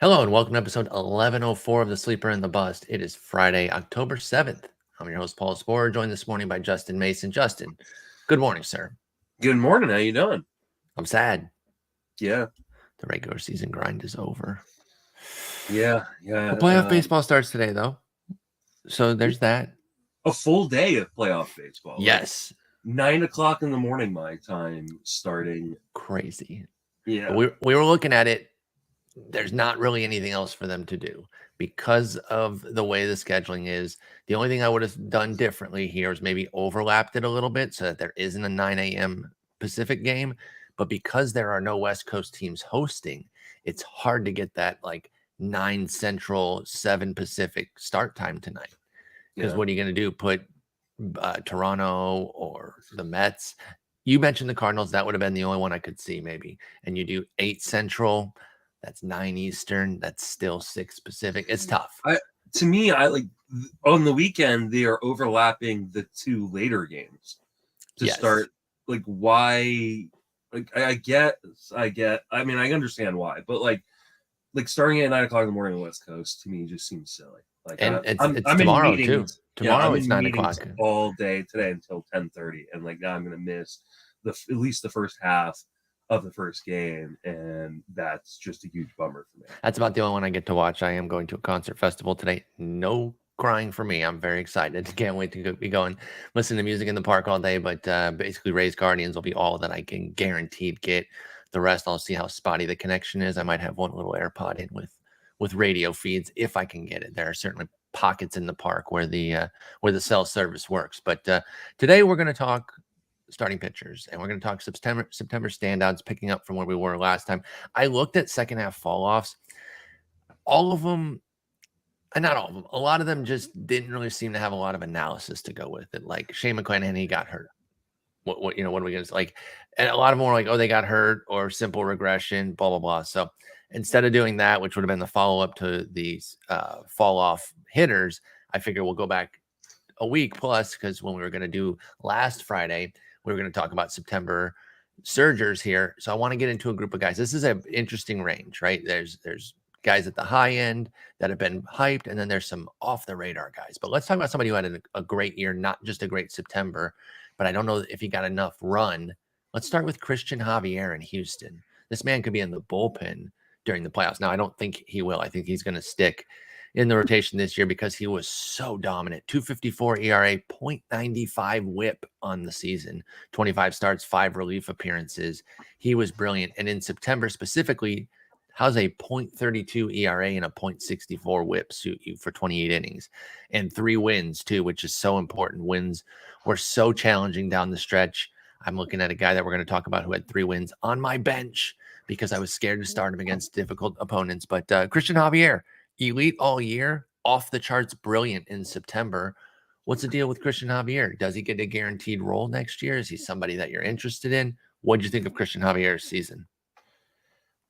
Hello and welcome to episode 1104 of The Sleeper and the Bust. It is Friday, October 7th. I'm your host, Paul Sporer, joined this morning by Justin Mason. Justin, good morning, sir. Good morning. How you doing? I'm sad. Yeah. The regular season grind is over. Yeah. The playoff baseball starts today, though. So there's that. A full day of playoff baseball. Yes. Like 9 o'clock in the morning, my time starting. Crazy. Yeah. But we were looking at it. There's not really anything else for them to do because of the way the scheduling is. The only thing I would have done differently here is maybe overlapped it a little bit so that there isn't a 9 a.m. Pacific game. But because there are no West Coast teams hosting, it's hard to get that like 9 Central, 7 Pacific start time tonight. Because what are you going to do? Put Toronto or the Mets? You mentioned the Cardinals. That would have been the only one I could see maybe. And you do 8 Central. That's 9 Eastern. That's still 6 Pacific. It's tough. To me, I like on the weekend, they are overlapping the 2 later games to start. Like, why? Like, I get. I mean, I understand why, but like starting at 9 o'clock in the morning on the West Coast to me just seems silly. Like, and I'm tomorrow in meetings, too. Tomorrow it's 9 o'clock all day today until 10:30, and like now I'm gonna miss at least the first half of the first game, and that's just a huge bummer for me. That's about the only one I get to watch. I am going to a concert festival today. No crying for me. I'm very excited. Can't wait to be going, listen to music in the park all day. But basically, Ray's Guardians will be all that I can guaranteed get. The rest, I'll see how spotty the connection is. I might have one little AirPod in with radio feeds if I can get it. There are certainly pockets in the park where the cell service works. But today we're going to talk starting pitchers, and we're going to talk September standouts, picking up from where we were last time. I looked at second half fall offs. All of them, and not all of them, a lot of them just didn't really seem to have a lot of analysis to go with it. Like Shane McClanahan, he got hurt. What are we going to like? And a lot of them were like, oh, they got hurt or simple regression, blah, blah, blah. So instead of doing that, which would have been the follow up to these fall off hitters, I figure we'll go back a week plus, because when we were going to do last Friday, we were going to talk about September surgers here. So I want to get into a group of guys. This is an interesting range, right? There's guys at the high end that have been hyped, and then there's some off the radar guys. But let's talk about somebody who had a great year, not just a great September, but I don't know if he got enough run. Let's start with Cristian Javier in Houston. This man could be in the bullpen during the playoffs. Now, I don't think he will. I think he's going to stick in the rotation this year because he was so dominant. 2.54 ERA, 0.95 whip on the season, 25 starts, 5 relief appearances. He was brilliant. And in September specifically, how's a 0.32 ERA and a 0.64 whip suit you for 28 innings and 3 wins too, which is so important. Wins were so challenging down the stretch. I'm looking at a guy that we're going to talk about who had 3 wins on my bench because I was scared to start him against difficult opponents. But Cristian Javier, elite all year, off the charts, brilliant in September. What's the deal with Cristian Javier? Does he get a guaranteed role next year? Is he somebody that you're interested in? What did you think of Cristian Javier's season?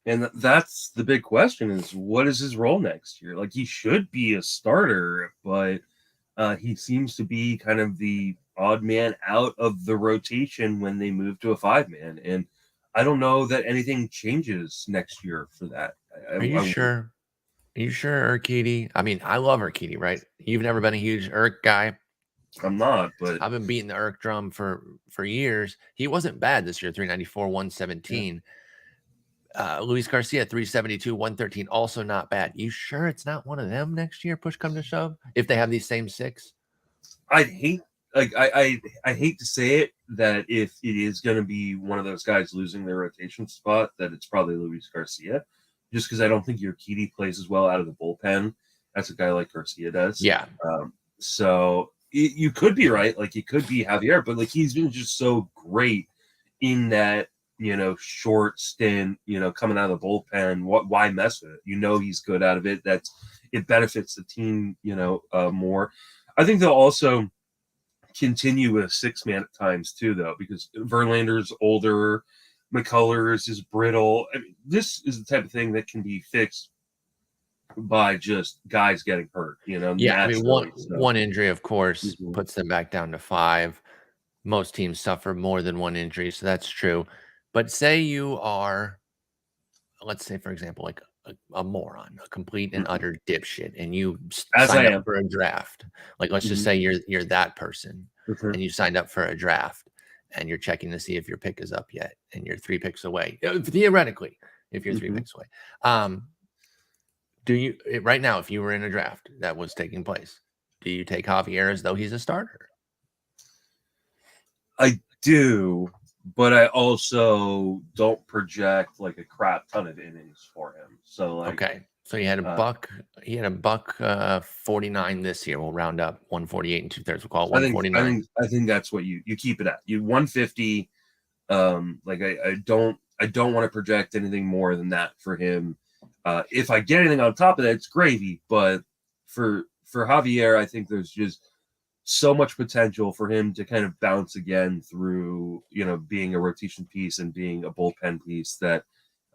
And that's the big question: is what is his role next year? Like, he should be a starter, but he seems to be kind of the odd man out of the rotation when they move to a 5-man. And I don't know that anything changes next year for that. Are you sure? Are you sure Urquidy? I mean, I love Urquidy, right? You've never been a huge Urk guy. I'm not, but I've been beating the Urk drum for years. He wasn't bad this year, 394, 117. Yeah. Luis Garcia, 372, 113, also not bad. You sure it's not one of them next year, push come to shove, if they have these same 6? I hate to say it, that if it is going to be one of those guys losing their rotation spot, that it's probably Luis Garcia, just because I don't think Urquidy plays as well out of the bullpen as a guy like Garcia does. Yeah. So you could be right. Like, it could be Javier, but like, he's been just so great in that, short stint, coming out of the bullpen. Why mess with it? He's good out of it. It benefits the team, more. I think they'll also continue with a 6-man at times too, though, because Verlander's older, McCullers is brittle. I mean, this is the type of thing that can be fixed by just guys getting hurt, Yeah, I mean, one injury, of course, puts them back down to 5. Most teams suffer more than one injury, so that's true. But say you are, let's say, for example, like a moron, a complete and utter dipshit, and you As signed I up am. for a draft, like let's just say you're that person, and you signed up for a draft, and you're checking to see if your pick is up yet, and you're 3 picks away, theoretically, if you're 3 picks away. Do you right now, if you were in a draft that was taking place, do you take Javier as though he's a starter? I do, but I also don't project like a crap ton of innings for him. So like, okay, so he had a buck. He had a buck 49 this year. We'll round up 148 and 2/3. We'll call it 149. I think that's what you keep it at. You 150. Like I don't want to project anything more than that for him. If I get anything on top of that, it's gravy. But for Javier, I think there's just so much potential for him to kind of bounce again through, being a rotation piece and being a bullpen piece that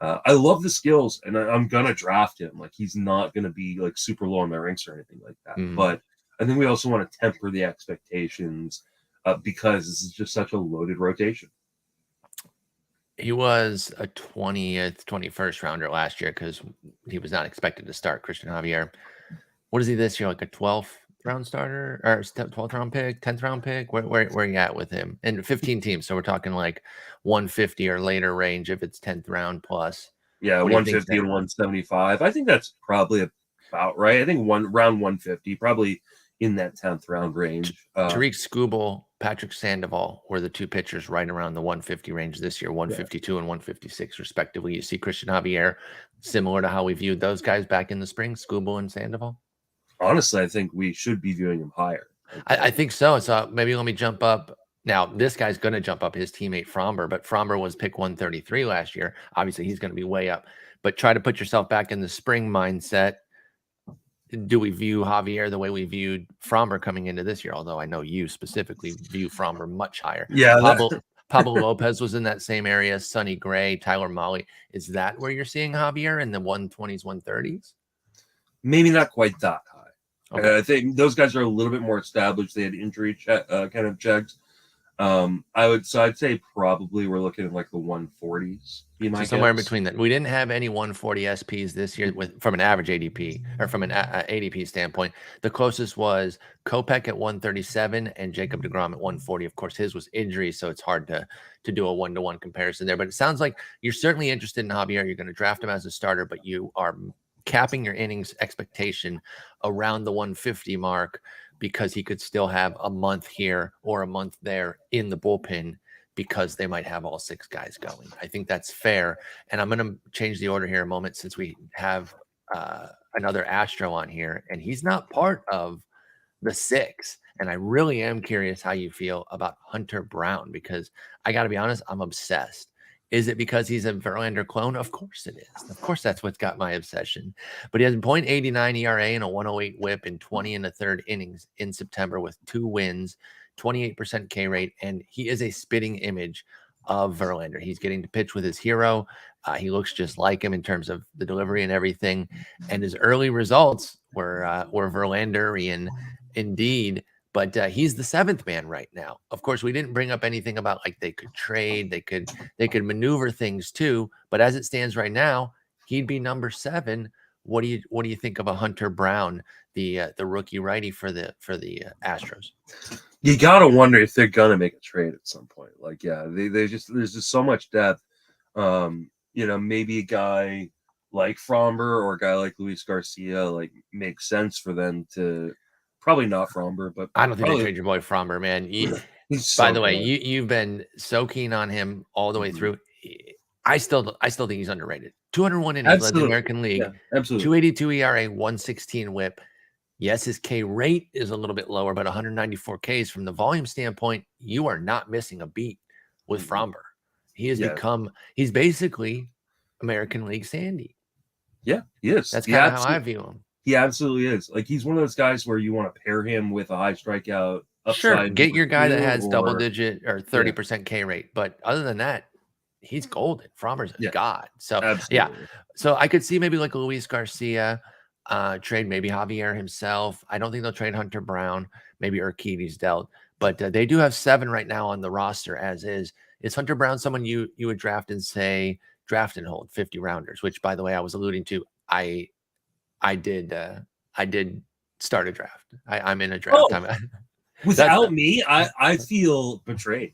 I love the skills, and I'm going to draft him. Like, he's not going to be like super low on my ranks or anything like that. But I think we also want to temper the expectations because this is just such a loaded rotation. He was a 20th, 21st rounder last year because he was not expected to start. Cristian Javier. What is he this year? Like a 12th round starter or 12th round pick, 10th round pick? Where are you at with him? And 15 teams. So we're talking like 150 or later range if it's 10th round plus. Yeah, 150 and 175. I think that's probably about right. I think round 150, probably in that 10th round range. Tariq Skubal, Patrick Sandoval were the 2 pitchers right around the 150 range this year, 152 and 156 respectively. You see Cristian Javier, similar to how we viewed those guys back in the spring, Skubal and Sandoval? Honestly, I think we should be viewing him higher. I think so. So maybe let me jump up. Now, this guy's going to jump up his teammate Fromber, but Fromber was pick 133 last year. Obviously, he's going to be way up. But try to put yourself back in the spring mindset. Do we view Javier the way we viewed Fromber coming into this year? Although I know you specifically view Fromber much higher. Yeah. Pablo Lopez was in that same area. Sonny Gray, Tyler Mahle. Is that where you're seeing Javier in the 120s, 130s? Maybe not quite that high. Okay. I think those guys are a little bit more established. They had injury kind of checks. I'd say probably we're looking at like the 140s. Somewhere in between that. We didn't have any 140 SPs this year from an average ADP or from an ADP standpoint. The closest was Kopech at 137 and Jacob deGrom at 140. Of course, his was injury, so it's hard to do a one-to-one comparison there. But it sounds like you're certainly interested in Javier. You're going to draft him as a starter, but you are capping your innings expectation around the 150 mark because he could still have a month here or a month there in the bullpen because they might have all 6 guys going. I think that's fair. And I'm going to change the order here a moment since we have another Astro on here, and he's not part of the 6. And I really am curious how you feel about Hunter Brown, because I got to be honest, I'm obsessed. Is it because he's a Verlander clone? Of course it is. Of course, that's what's got my obsession. But he has a .89 ERA and a 108 WHIP in 20 1/3 innings in September with 2 wins, 28% K rate, and he is a spitting image of Verlander. He's getting to pitch with his hero. He looks just like him in terms of the delivery and everything. And his early results were Verlanderian indeed. But he's the 7th man right now. Of course, we didn't bring up anything about like they could trade, they could maneuver things too. But as it stands right now, he'd be number 7. What do you think of a Hunter Brown, the rookie righty for the Astros? You gotta wonder if they're gonna make a trade at some point. Like, yeah, there's just so much depth. Maybe a guy like Fromber or a guy like Luis Garcia like makes sense for them to. Probably not Fromber, but I don't think they trade your boy Fromber, man. By the way, you've been so keen on him all the way through. I still think he's underrated. 201 innings led the American League. Yeah, absolutely. 282 ERA, 116 WHIP. Yes, his K rate is a little bit lower, but 194 Ks from the volume standpoint, you are not missing a beat with Fromber. He has become. He's basically American League Sandy. Yeah, he is. That's kind of how I view him. He absolutely is. Like, he's one of those guys where you want to pair him with a high strikeout. Sure, get your guy that has double-digit or 30% K rate. But other than that, he's golden. Fromber's a god. So, absolutely. So I could see maybe like a Luis Garcia trade, maybe Javier himself. I don't think they'll trade Hunter Brown. Maybe Urquidy's dealt. But they do have 7 right now on the roster as is. Is Hunter Brown someone you would draft and say, draft and hold 50 rounders, which, by the way, I was alluding to. I did start a draft. I'm in a draft. Oh, without me, I feel betrayed.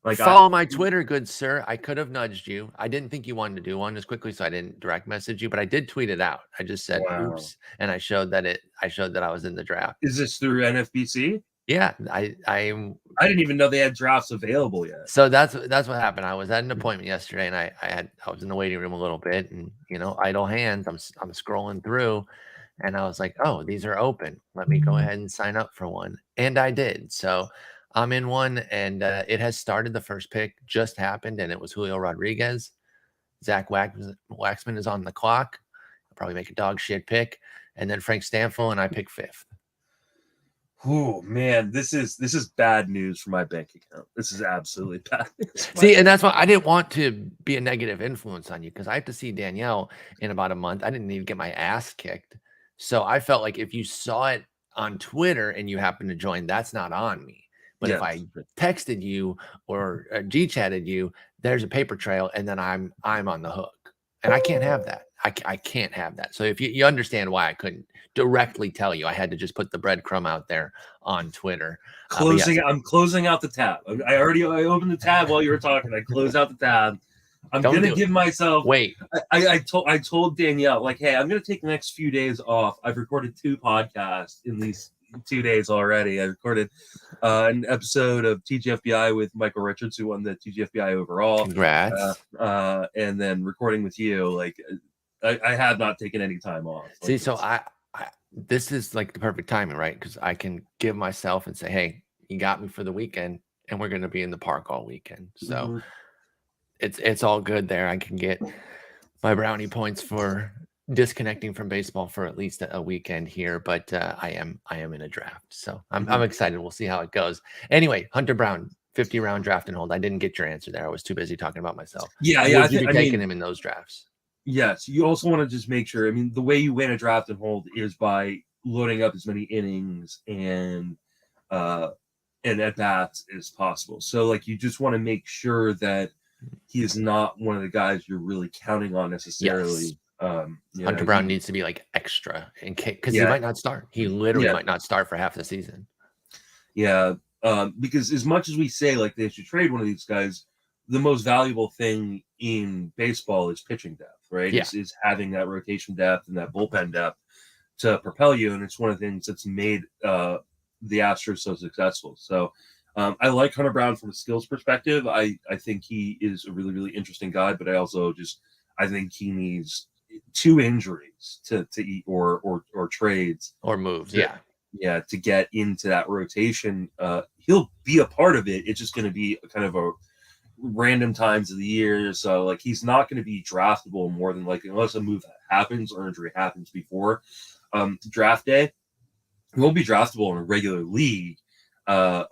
Like follow my Twitter, good sir. I could have nudged you. I didn't think you wanted to do one as quickly, so I didn't direct message you, but I did tweet it out. I just said oops, and I showed that I was in the draft. Is this through NFBC? Yeah, I didn't even know they had drafts available yet. So that's what happened. I was at an appointment yesterday, and I was in the waiting room a little bit, and idle hands. I'm scrolling through, and I was like, oh, these are open. Let me go ahead and sign up for one, and I did. So I'm in one, and it has started. The first pick just happened, and it was Julio Rodriguez. Zach Waxman is on the clock. I'll probably make a dog shit pick, and then Frank Stanfield, and I pick 5th. Oh man, this is bad news for my bank account. This is absolutely bad news. See, and that's why I didn't want to be a negative influence on you, because I have to see Danielle in about a month. I didn't even get my ass kicked. So I felt like if you saw it on Twitter and you happened to join, that's not on me. But if I texted you or G-chatted you, there's a paper trail, and then I'm on the hook. And I can't have that. I can't have that. So if you understand why I couldn't directly tell you, I had to just put the breadcrumb out there on Twitter. I'm closing out the tab. I opened the tab while you were talking. I closed out the tab. I'm going to give myself. Wait. I told Danielle, like, hey, I'm going to take the next few days off. I've recorded 2 podcasts in these 2 days already. I recorded an episode of TGFBI with Michael Richards, who won the TGFBI overall. Congrats. And then recording with you, like. I have not taken any time off. See, so I this is like the perfect timing, right? Because I can give myself and say, hey, you got me for the weekend, and we're going to be in the park all weekend. So it's all good there. I can get my brownie points for disconnecting from baseball for at least a weekend here, but I am in a draft. So I'm excited. We'll see how it goes. Anyway, Hunter Brown, 50-round draft and hold. I didn't get your answer there. I was too busy talking about myself. Yeah. Would you be taking him in those drafts? Yes, you also want to just make sure. I mean, the way you win a draft and hold is by loading up as many innings and at bats as possible. So, like, you just want to make sure that he is not one of the guys you're really counting on necessarily. Yes. Hunter Brown needs to be like extra in case, because he might not start. He literally might not start for half the season. Yeah, because as much as we say like they should trade one of these guys, the most valuable thing in baseball is pitching depth. Right, is having that rotation depth and that bullpen depth to propel you, and it's one of the things that's made the Astros so successful. So I like Hunter Brown from a skills perspective. I think he is a really, really interesting guy, but I think he needs 2 injuries to eat or trades or moves. To get into that rotation. He'll be a part of it. It's just going to be kind of a random times of the year, so like he's not going to be draftable more than likely unless a move happens or injury happens before draft day. He won't be draftable in a regular league. Even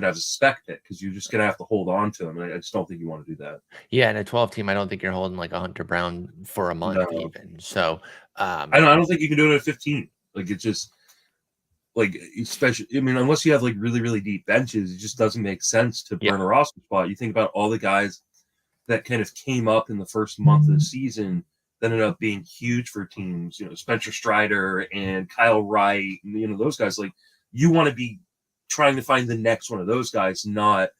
as a spec pick, because you're just going to have to hold on to him. And I just don't think you want to do that. Yeah, in a 12 team, I don't think you're holding like a Hunter Brown for a month even. So I don't think you can do it at 15. Like it's just. Like, especially, I mean, unless you have like really, really deep benches, it just doesn't make sense to burn a roster spot. You think about all the guys that kind of came up in the first month of the season that ended up being huge for teams, Spencer Strider and Kyle Wright, and, those guys. Like, you want to be trying to find the next one of those guys, not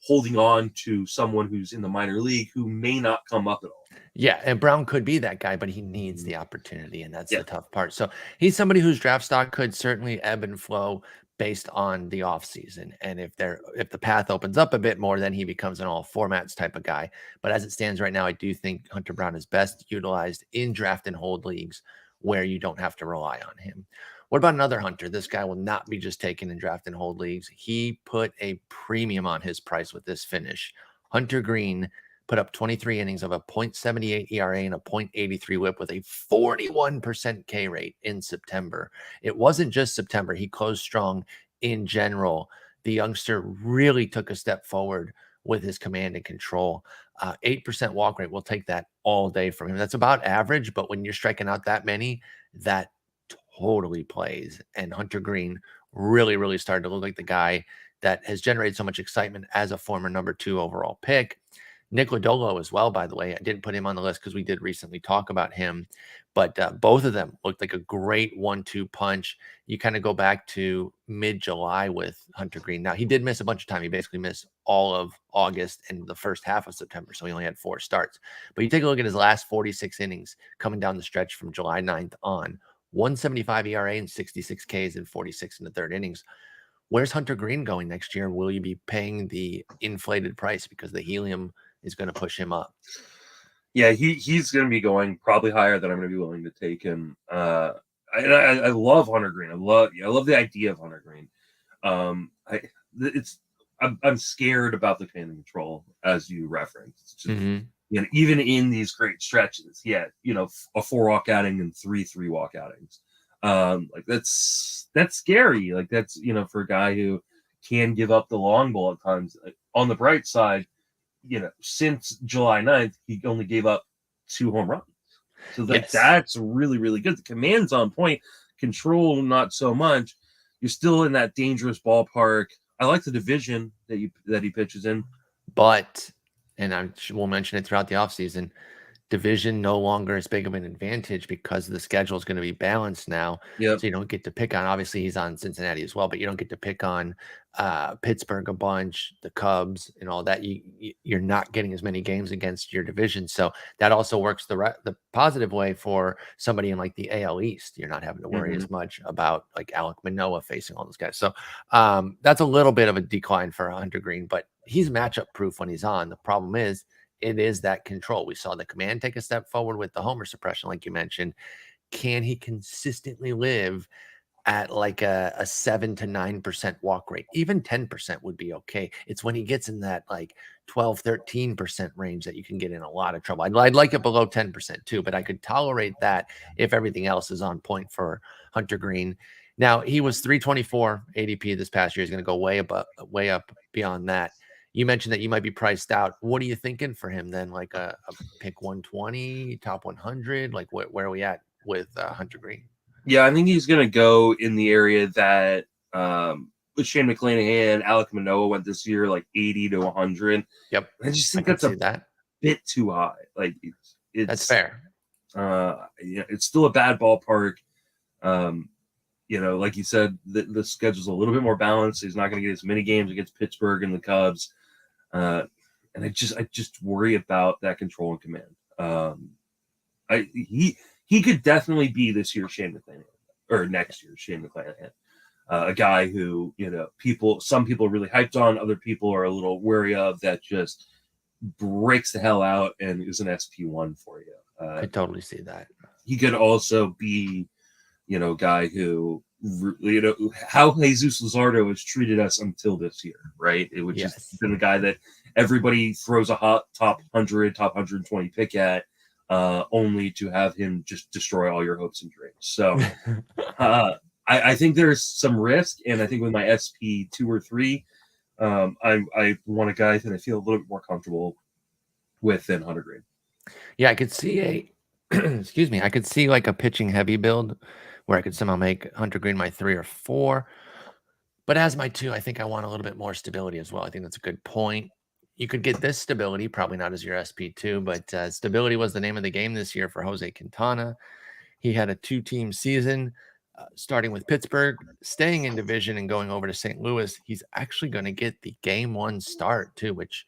holding on to someone who's in the minor league who may not come up at all. Yeah, and Brown could be that guy, but he needs the opportunity, and that's the tough part. So he's somebody whose draft stock could certainly ebb and flow based on the offseason. And if the path opens up a bit more, then he becomes an all formats type of guy. But as it stands right now, I do think Hunter Brown is best utilized in draft and hold leagues where you don't have to rely on him. What about another Hunter? This guy will not be just taken in draft and hold leagues. He put a premium on his price with this finish. Hunter Greene put up 23 innings of a .78 ERA and a .83 whip with a 41% K rate in September. It wasn't just September. He closed strong in general. The youngster really took a step forward with his command and control. 8% walk rate, we'll take that all day from him. That's about average, but when you're striking out that many, that totally plays. And Hunter Greene really, really started to look like the guy that has generated so much excitement as a former number 2 overall pick. Nick Lodolo as well, by the way. I didn't put him on the list because we did recently talk about him, but both of them looked like a great 1-2 punch. You kind of go back to mid-July with Hunter Greene. Now, he did miss a bunch of time. He basically missed all of August and the first half of September, so he only had 4 starts. But you take a look at his last 46 innings coming down the stretch from July 9th on, 175 ERA and 66 Ks and 46 in the third innings. Where's Hunter Greene going next year? Will you be paying the inflated price because the helium is going to push him up? Yeah, he's going to be going probably higher than I'm going to be willing to take him. I love Hunter Greene. I love the idea of Hunter Greene. I'm scared about the command and control, as you referenced. Just, even in these great stretches, he had a 4-walk outing and 3 3-walk outings. Like that's scary. Like that's for a guy who can give up the long ball at times. On the bright side, since July 9th, he only gave up 2 home runs. So that's really, really good. The command's on point, control not so much. You're still in that dangerous ballpark. I like the division that he pitches in. But, and we'll mention it throughout the offseason, division no longer as big of an advantage because the schedule is going to be balanced now. Yep. So you don't get to pick on, obviously he's on Cincinnati as well, but you don't get to pick on Pittsburgh a bunch, the Cubs and all that. You're not getting as many games against your division. So that also works the positive way for somebody in like the AL East. You're not having to worry as much about like Alek Manoah facing all those guys. So that's a little bit of a decline for Hunter Greene, but he's matchup proof when he's on. The problem is, it is that control. We saw the command take a step forward with the homer suppression, like you mentioned. Can he consistently live at like a 7 to 9% walk rate? Even 10% would be okay. It's when he gets in that like 12, 13% range that you can get in a lot of trouble. I'd like it below 10% too, but I could tolerate that if everything else is on point for Hunter Greene. Now, he was 324 ADP this past year. He's going to go way up beyond that. You mentioned that you might be priced out. What are you thinking for him then? Like a pick 120, top 100? Like where are we at with Hunter Greene? Yeah, I think he's going to go in the area that with Shane McClanahan, Alek Manoah went this year, like 80 to 100. Yep. I just think that's a bit too high. Like that's fair. It's still a bad ballpark. Like you said, the schedule's a little bit more balanced. He's not going to get as many games against Pittsburgh and the Cubs. And I just worry about that control and command. He could definitely be this year's Shane McClanahan or next year's Shane McClanahan. A guy who, some people are really hyped on, other people are a little wary of, that just breaks the hell out and is an SP1 for you. I totally see that. He could also be, a guy who, how Jesus Luzardo has treated us until this year, right? It would just been the guy that everybody throws a hot top 100, top 120 pick at, only to have him just destroy all your hopes and dreams. So I think there's some risk, and I think with my SP 2 or 3, I want a guy that I feel a little bit more comfortable with than Hunter Greene. Yeah, I could see excuse me, I could see like a pitching heavy build where I could somehow make Hunter Greene my 3 or 4. But as my 2, I think I want a little bit more stability as well. I think that's a good point. You could get this stability, probably not as your SP2, but stability was the name of the game this year for José Quintana. He had a 2-team season, starting with Pittsburgh, staying in division and going over to St. Louis. He's actually going to get the game 1 start too, which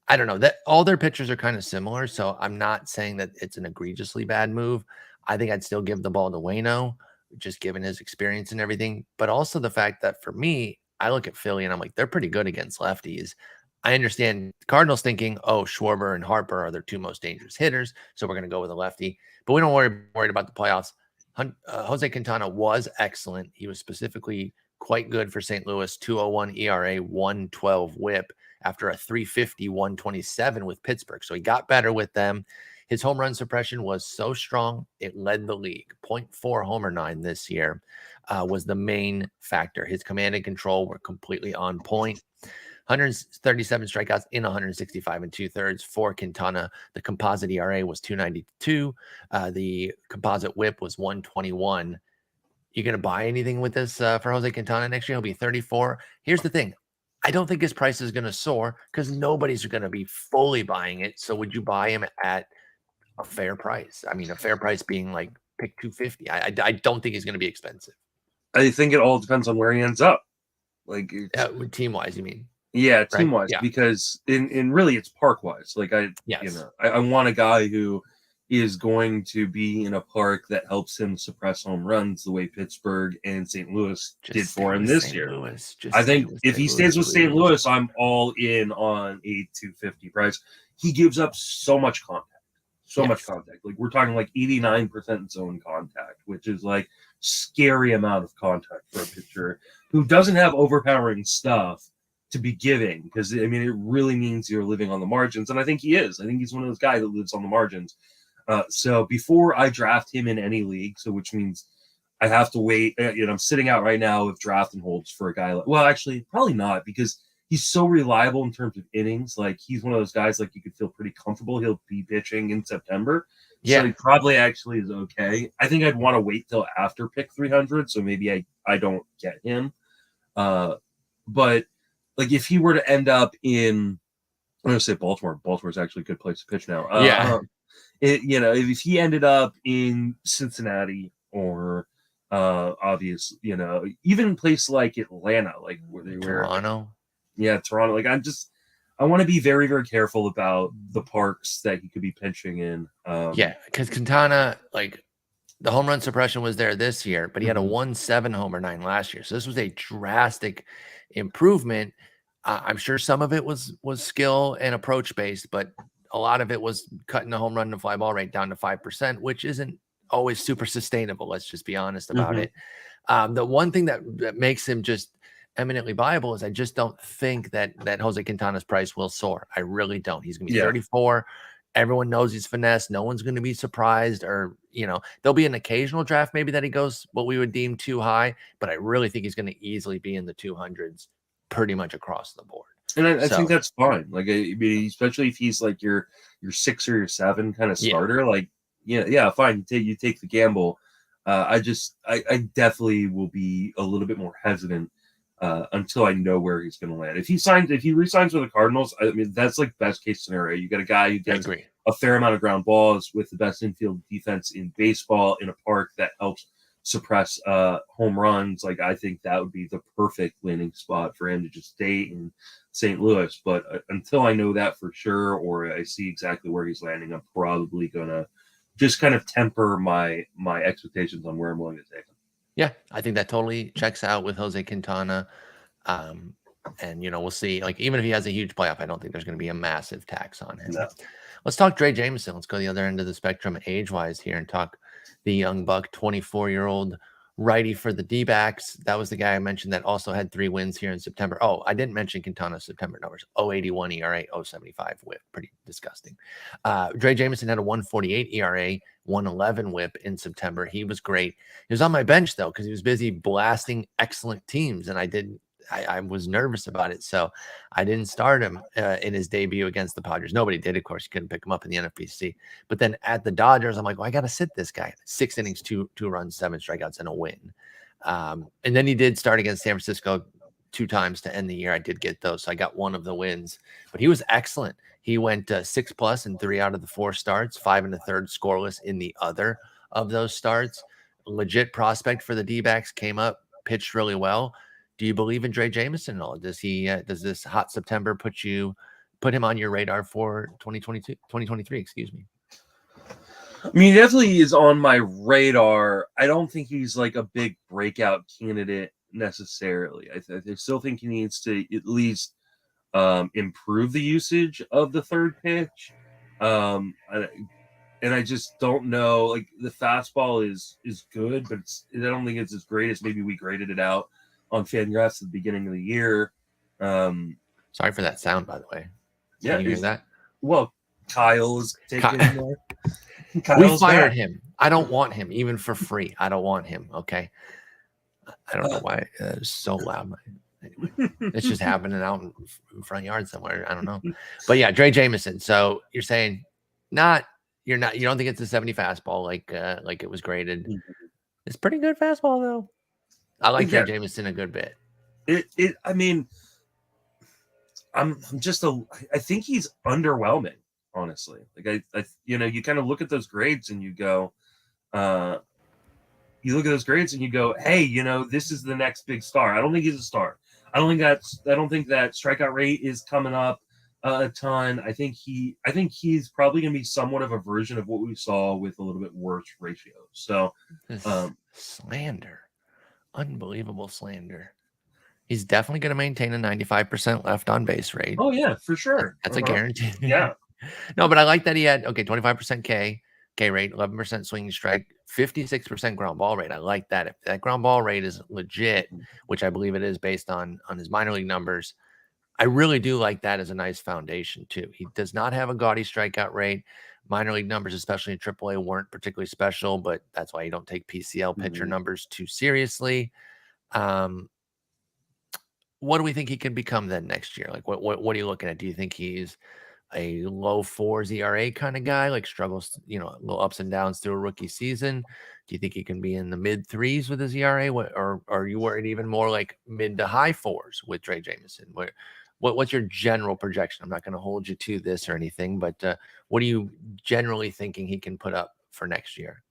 I don't know, that all their pitchers are kind of similar. So I'm not saying that it's an egregiously bad move. I think I'd still give the ball to Waino, just given his experience and everything. But also the fact that for me, I look at Philly and I'm like, they're pretty good against lefties. I understand Cardinals thinking, oh, Schwarber and Harper are their 2 most dangerous hitters, so we're going to go with a lefty. But we don't worried about the playoffs. José Quintana was excellent. He was specifically quite good for St. Louis, 2.01 ERA, 1.12 WHIP after a 3.50, 1.27 with Pittsburgh. So he got better with them. His home run suppression was so strong, it led the league. 0.4 homer 9 this year was the main factor. His command and control were completely on point. 137 strikeouts in 165 2/3 for Quintana. The composite ERA was 2.92. The composite WHIP was 1.21. You going to buy anything with this for José Quintana next year? He'll be 34. Here's the thing. I don't think his price is going to soar because nobody's going to be fully buying it. So would you buy him at a fair price? I mean, a fair price being like pick 250. I don't think he's going to be expensive. I think it all depends on where he ends up. Like team wise, you mean? Yeah, team Right? wise, Yeah. because in really it's park wise. Like I want a guy who is going to be in a park that helps him suppress home runs the way Pittsburgh and St. Louis did for him this year. I think if he stays with St. Louis, I'm all in on a 250 price. He gives up so much contact. Much contact. Like we're talking like 89% zone contact, which is like scary amount of contact for a pitcher who doesn't have overpowering stuff to be giving, because I mean it really means you're living on the margins, and I think he is. I think he's one of those guys that lives on the margins. So before I draft him in any league, so which means I have to wait. I'm sitting out right now with draft and holds for a guy like, well, actually, probably not, because he's so reliable in terms of innings. Like he's one of those guys like you could feel pretty comfortable he'll be pitching in September. Yeah. So he probably actually is okay. I think I'd want to wait till after pick 300, so maybe I don't get him. But like if he were to end up in, I'm going to say Baltimore. Baltimore's actually a good place to pitch now. If he ended up in Cincinnati or obvious, even a place like Atlanta, like where they were Toronto. Toronto. Like I want to be very, very careful about the parks that he could be pitching in. Because Quintana, like the home run suppression was there this year, but he had a 1.7 homer 9 last year. So this was a drastic improvement. I'm sure some of it was skill and approach based, but a lot of it was cutting the home run to fly ball rate down to 5%, which isn't always super sustainable. Let's just be honest about it. The one thing that makes him just eminently viable is I just don't think that José Quintana's price will soar. I really don't. He's going to be 34. Everyone knows he's finesse. No one's going to be surprised, or, there'll be an occasional draft maybe that he goes what we would deem too high, but I really think he's going to easily be in the 200s pretty much across the board. And I think that's fine. Like, I mean, especially if he's like your 6 or your 7 kind of starter, like, fine. You take the gamble. I definitely will be a little bit more hesitant until I know where he's going to land. If he re-signs with the Cardinals, I mean, that's like best case scenario. You got a guy who gets a fair amount of ground balls with the best infield defense in baseball in a park that helps suppress home runs. Like, I think that would be the perfect landing spot for him to just stay in St. Louis. But until I know that for sure, or I see exactly where he's landing, I'm probably gonna just kind of temper my expectations on where I'm willing to take him. Yeah, I think that totally checks out with José Quintana. And we'll see. Like, even if he has a huge playoff, I don't think there's going to be a massive tax on him. No. Let's talk Drey Jameson. Let's go the other end of the spectrum age-wise here and talk the young buck, 24-year-old righty for the D-backs. That was the guy I mentioned that also had 3 wins here in September. Oh, I didn't mention Quintana's September numbers. 0.81 ERA, 0.75 whip. Pretty disgusting. Drey Jameson had a 1.48 ERA, 1.11 whip in September. He was great. He was on my bench, though, because he was busy blasting excellent teams, and I was nervous about it, so I didn't start him in his debut against the Padres. Nobody did, of course. You couldn't pick him up in the NFBC. But then at the Dodgers, I'm like, well, I got to sit this guy. 6 innings, 2 runs, 7 strikeouts, and a win. And then he did start against San Francisco 2 times to end the year. I did get those, so I got one of the wins. But he was excellent. He went 6+ in 3 out of the 4 starts, 5 1/3 scoreless in the other of those starts. Legit prospect for the D-backs, came up, pitched really well. Do you believe in Drey Jameson at all? Does he? Does this hot September put him on your radar for 2023? Excuse me. I mean, he definitely is on my radar. I don't think he's like a big breakout candidate necessarily. I still think he needs to at least improve the usage of the third pitch. And I just don't know. Like, the fastball is good, but I don't think it's as great as maybe we graded it out on Fangraphs at the beginning of the year. Sorry for that sound, by the way. Yeah, you hear that? Well, Kyle is taking more. We fired him. I don't want him, even for free. I don't want him. Okay. I don't know why it's so loud. Anyway, it's just happening out in front yard somewhere. I don't know. But yeah, Drey Jameson. So you're saying you don't think it's a 70 fastball like it was graded. It's pretty good fastball though. I like Drey Jameson a good bit. I mean, I think he's underwhelming, honestly. Like I you kind of look at those grades and you go, hey, this is the next big star. I don't think he's a star. I don't think that strikeout rate is coming up a ton. I think he's probably going to be somewhat of a version of what we saw with a little bit worse ratios. So this slander, unbelievable slander. He's definitely going to maintain a 95% left on base rate. Oh yeah, for sure. That's a guarantee. Yeah. No, but I like that he had 25% K rate, 11% swinging strike, 56% ground ball rate. I like that. If that ground ball rate is legit, which I believe it is based on his minor league numbers, I really do like that as a nice foundation too. He does not have a gaudy strikeout rate. Minor league numbers, especially in AAA, weren't particularly special, but that's why you don't take PCL pitcher numbers too seriously. What do we think he can become then next year? Like, what are you looking at? Do you think he's a low 4s ERA kind of guy, like struggles, little ups and downs through a rookie season? Do you think he can be in the mid 3s with his ERA, or are you worried even more like mid to high 4s with Drey Jameson? What's your general projection? I'm not going to hold you to this or anything, but what are you generally thinking he can put up for next year?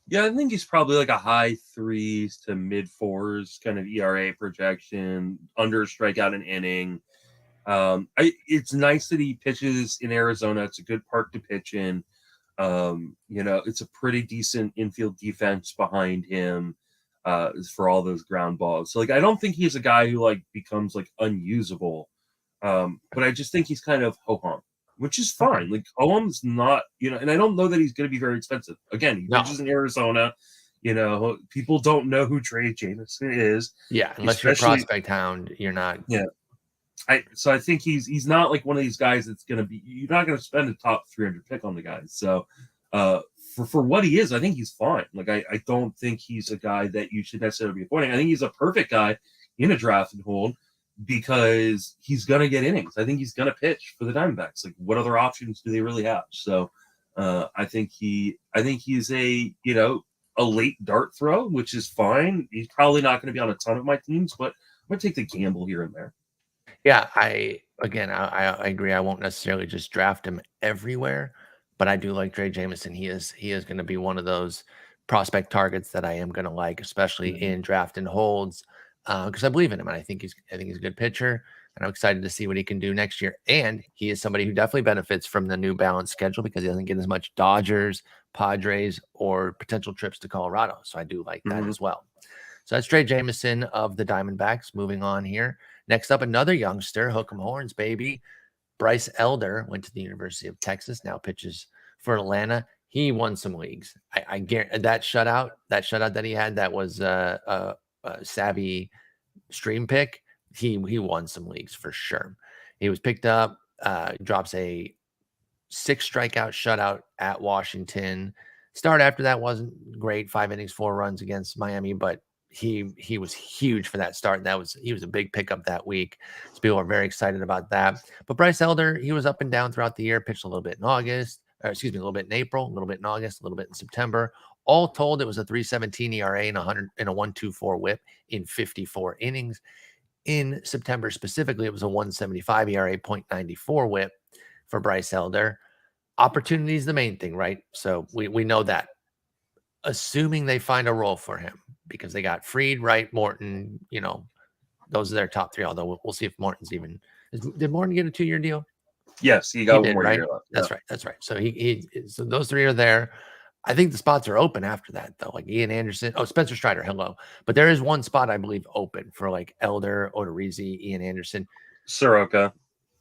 Yeah, I think he's probably like a high 3s to mid 4s kind of ERA projection, under strikeout an inning. It's nice that he pitches in Arizona. It's a good park to pitch in. It's a pretty decent infield defense behind him for all those ground balls. So, like, I don't think he's a guy who like becomes like unusable. But I just think he's kind of ho-hum, which is fine. Like, ho-hum's not, and I don't know that he's going to be very expensive. Again, he pitches in Arizona. People don't know who Dre Jameson is. Yeah, unless you're a prospect hound, you're not. Yeah. So I think he's not like one of these guys that's going to be, you're not going to spend a top 300 pick on the guy. So for what he is, I think he's fine. Like, I don't think he's a guy that you should necessarily be avoiding. I think he's a perfect guy in a draft and hold because he's going to get innings. I think he's going to pitch for the Diamondbacks. Like, what other options do they really have? So I think he's a late dart throw, which is fine. He's probably not going to be on a ton of my teams, but I'm going to take the gamble here and there. Yeah, I agree. I won't necessarily just draft him everywhere, but I do like Drey Jameson. He is going to be one of those prospect targets that I am going to like, especially in draft and holds, because I believe in him and I think he's a good pitcher, and I'm excited to see what he can do next year. And he is somebody who definitely benefits from the new balanced schedule because he doesn't get as much Dodgers, Padres, or potential trips to Colorado. So I do like that as well. So that's Drey Jameson of the Diamondbacks. Moving on here. Next up, another youngster, hook 'em horns, baby. Bryce Elder went to the University of Texas, now pitches for Atlanta. He won some leagues. I guarantee that shutout that he had, that was a savvy stream pick. He won some leagues for sure. He was picked up, drops a 6 strikeout shutout at Washington. Start after that wasn't great. 5 innings, 4 runs against Miami, but he was huge for that start. He was a big pickup that week. So people are very excited about that. But Bryce Elder, he was up and down throughout the year, pitched a little bit in August, a little bit in April, a little bit in August, a little bit in September. All told, it was a 3.17 ERA and a 1.24 WHIP in 54 innings. In September specifically, it was a 1.75 ERA, 0.94 WHIP for Bryce Elder. Opportunity is the main thing, right? So we know that. Assuming they find a role for him, because they got Fried, Wright, Morton, those are their top 3. Although we'll see if Morton's even. Did Morton get a 2-year deal? Yes, he got one more right? year left. That's right. So so those 3 are there. I think the spots are open after that, though. Like Ian Anderson, Spencer Strider, hello. But there is one spot I believe open for like Elder, Odorizzi, Ian Anderson, Soroka.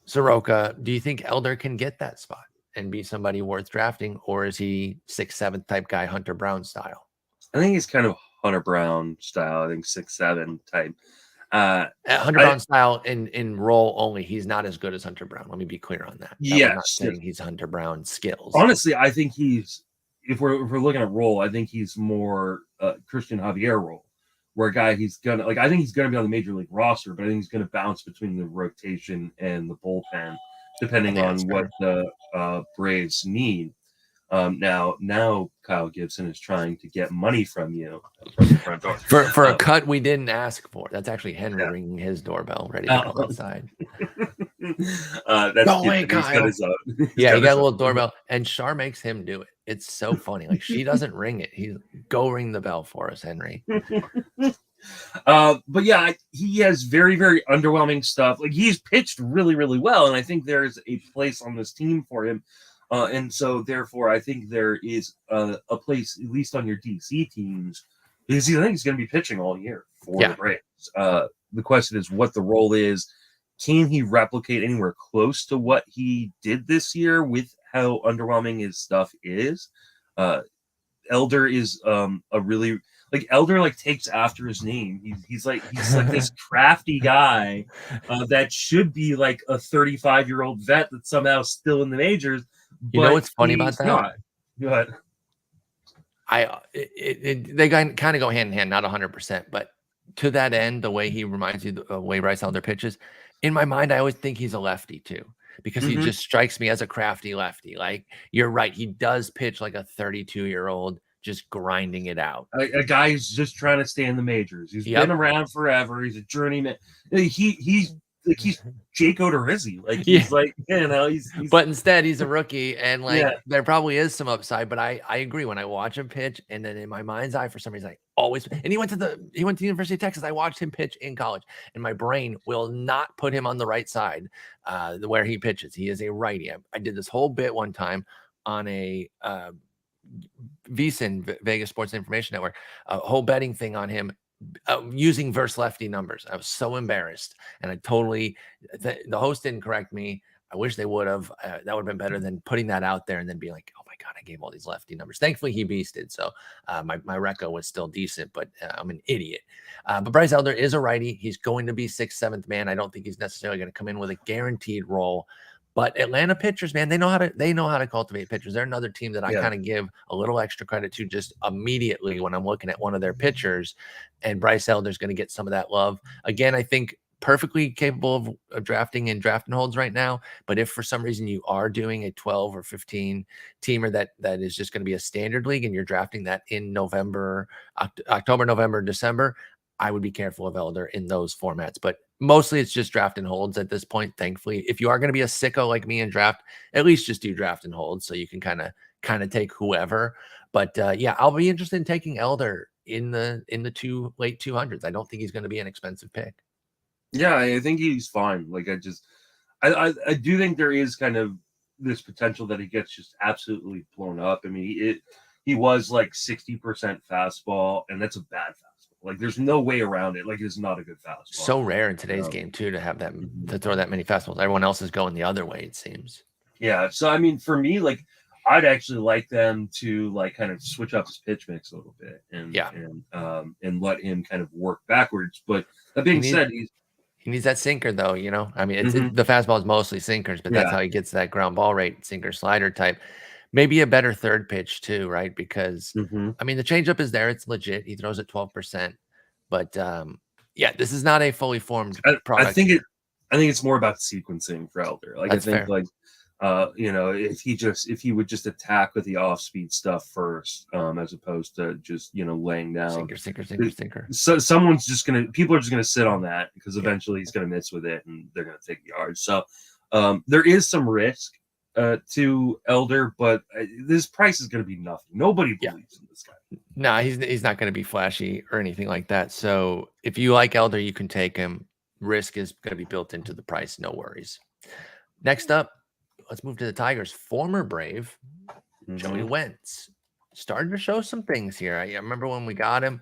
Do you think Elder can get that spot and be somebody worth drafting, or is he 6th, 7th type guy, Hunter Brown style? I think he's kind of Hunter Brown style. I think 6, 7 type. Hunter Brown style in role only. He's not as good as Hunter Brown. Let me be clear on that. Yes, I'm not saying he's Hunter Brown skills. Honestly, I think he's, if we're looking at role, I think he's more Cristian Javier role, where a guy I think he's gonna be on the major league roster, but I think he's gonna bounce between the rotation and the bullpen depending on what the Braves need. Now Kyle Gibson is trying to get money from you from the front door for a cut we didn't ask for. That's actually Henry ringing his doorbell, ready to go outside. That's Go cute away, that he's got Kyle. his own. Yeah, he got a little doorbell, and Shar makes him do it. It's so funny. Like, she doesn't ring it. He's go ring the bell for us, Henry. But yeah, he has very, very underwhelming stuff. Like, he's pitched really, really well, and I think there's a place on this team for him. And so, therefore, I think there is a place, at least on your DC teams, because I think he's going to be pitching all year for the Braves. The question is what the role is. Can he replicate anywhere close to what he did this year with how underwhelming his stuff is? Elder is a really Elder takes after his name. He's like this crafty guy that should be like a 35-year-old vet that's somehow still in the majors. You know what's funny about that? Not. Go ahead. They kind of go hand in hand, not 100%, but to that end, the way he reminds you the way Bryce Elder pitches, in my mind, I always think he's a lefty too, because he just strikes me as a crafty lefty. Like, you're right, he does pitch like a 32-year-old just grinding it out. A guy who's just trying to stay in the majors. He's been around forever. He's a journeyman. He's Jake Odorizzi. He's but instead he's a rookie, and there probably is some upside, but I agree. When I watch him pitch, and then in my mind's eye, for some reason, I always, and he went to the University of Texas. I watched him pitch in college, and my brain will not put him on the right side where he pitches. He is a righty. I did this whole bit one time on a VSiN, Vegas Sports Information Network, a whole betting thing on him, using verse lefty numbers. I was so embarrassed, and I totally the host didn't correct me. I wish they would have. That would have been better than putting that out there and then being like, oh my god, I gave all these lefty numbers. Thankfully he beasted, so my reco was still decent, but I'm an idiot. But Bryce Elder is a righty. He's going to be 6th, 7th man. I don't think he's necessarily going to come in with a guaranteed role. But Atlanta pitchers, man, they know how to cultivate pitchers. They're another team that I kind of give a little extra credit to just immediately when I'm looking at one of their pitchers, and Bryce Elder's going to get some of that love. Again, I think perfectly capable of drafting in draft and holds right now. But if for some reason you are doing a 12 or 15 teamer that is just going to be a standard league, and you're drafting that in October, November, December, I would be careful of Elder in those formats. But mostly it's just draft and holds at this point, thankfully. If you are going to be a sicko like me and draft, at least just do draft and holds so you can kind of take whoever. But yeah, I'll be interested in taking Elder in the late 200s. I don't think he's going to be an expensive pick. Yeah, I think he's fine. I do think there is kind of this potential that he gets just absolutely blown up. I mean, he was like 60% fastball, and that's a bad fastball. Like, there's no way around it. Like, it's not a good fastball. So rare in today's game too to have that to throw that many fastballs. Everyone else is going the other way, it seems. Yeah. So I mean, for me, I'd actually like them to kind of switch up his pitch mix a little bit and let him kind of work backwards. But that being said, he needs that sinker though. I mean, the fastball is mostly sinkers, but that's how he gets that ground ball rate, sinker slider type. Maybe a better third pitch too, right? Because I mean, the changeup is there; it's legit. He throws at 12%, but yeah, this is not a fully formed product. I think it's more about sequencing for Elder. That's fair. If he would just attack with the off-speed stuff first, as opposed to just laying down sinker. So people are just gonna sit on that because eventually he's gonna miss with it and they're gonna take the yards. So there is some risk to Elder, but this price is going to be nothing. Nobody believes in this guy. No, he's not going to be flashy or anything like that. So if you like Elder, you can take him. Risk is going to be built into the price. No worries. Next up, let's move to the Tigers. Former Brave, Joey Wentz, started to show some things here. I remember when we got him,